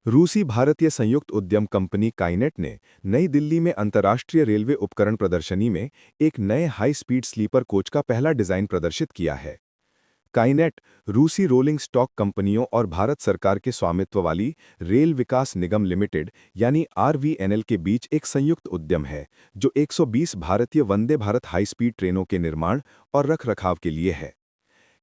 रूसी भारतीय संयुक्त उद्यम कंपनी काइनेट ने नई दिल्ली में अंतर्राष्ट्रीय रेलवे उपकरण प्रदर्शनी में एक नए हाई स्पीड स्लीपर कोच का पहला डिजाइन प्रदर्शित किया है। काइनेट रूसी रोलिंग स्टॉक कंपनियों और भारत सरकार के स्वामित्व वाली रेल विकास निगम लिमिटेड यानी आरवीएनएल के बीच एक संयुक्त उद्यम है, जो 120 भारतीय वंदे भारत हाई स्पीड ट्रेनों के निर्माण और रखरखाव के लिए है।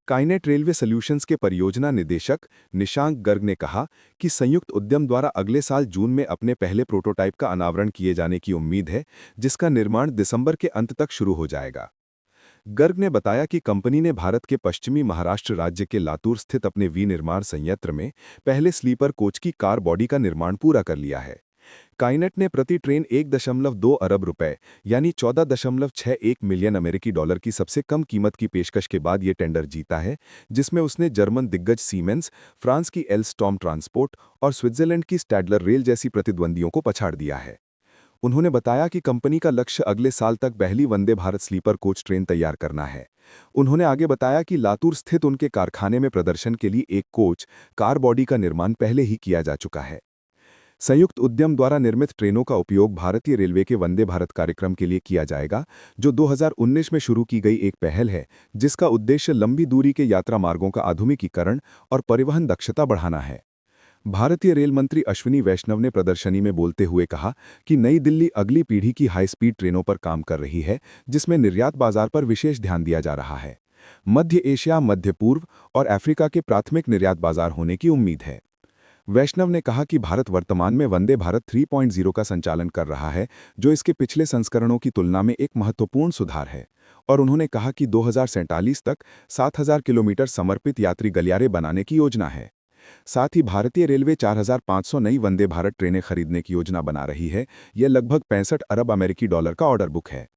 काइनेट रेलवे सॉल्यूशंस के परियोजना निदेशक निशांक गर्ग ने कहा कि संयुक्त उद्यम द्वारा अगले साल जून में अपने पहले प्रोटोटाइप का अनावरण किए जाने की उम्मीद है, जिसका निर्माण दिसंबर के अंत तक शुरू हो जाएगा। गर्ग ने बताया कि कंपनी ने भारत के पश्चिमी महाराष्ट्र राज्य के लातूर स्थित अपने विनिर्माण संयंत्र में पहले स्लीपर कोच की कार बॉडी का निर्माण पूरा कर लिया है। काइनेट ने प्रति ट्रेन 1.2 अरब रुपए यानी 14.61 मिलियन अमेरिकी डॉलर की सबसे कम कीमत की पेशकश के बाद ये टेंडर जीता है, जिसमें उसने जर्मन दिग्गज सीमेंस, फ्रांस की एल्स्टॉम ट्रांसपोर्ट और स्विट्जरलैंड की स्टैडलर रेल जैसी प्रतिद्वंदियों को पछाड़ दिया है। उन्होंने बताया कि कंपनी का लक्ष्य अगले साल तक पहली Vande Bharat sleeper coach train तैयार करना है। उन्होंने आगे बताया कि लातूर स्थित उनके कारखाने में प्रदर्शन के लिए एक कोच कार बॉडी का निर्माण पहले ही किया जा चुका है। संयुक्त उद्यम द्वारा निर्मित ट्रेनों का उपयोग भारतीय रेलवे के वंदे भारत कार्यक्रम के लिए किया जाएगा, जो 2019 में शुरू की गई एक पहल है, जिसका उद्देश्य लंबी दूरी के यात्रा मार्गों का आधुनिकीकरण और परिवहन दक्षता बढ़ाना है। भारतीय रेल मंत्री अश्विनी वैष्णव ने प्रदर्शनी में बोलते हुए कहा कि नई दिल्ली अगली पीढ़ी की हाई स्पीड ट्रेनों पर काम कर रही है, जिसमें निर्यात बाजार पर विशेष ध्यान दिया जा रहा है। मध्य एशिया, मध्य पूर्व और अफ्रीका के प्राथमिक निर्यात बाजार होने की उम्मीद है। वैष्णव ने कहा कि भारत वर्तमान में वंदे भारत 3.0 का संचालन कर रहा है, जो इसके पिछले संस्करणों की तुलना में एक महत्वपूर्ण सुधार है, और उन्होंने कहा कि 2047 तक 7,000 किलोमीटर समर्पित यात्री गलियारे बनाने की योजना है। साथ ही भारतीय रेलवे 4,500 नई वंदे भारत ट्रेनें खरीदने की योजना बना रही है। यह लगभग 65 अरब अमेरिकी डॉलर का ऑर्डर बुक है।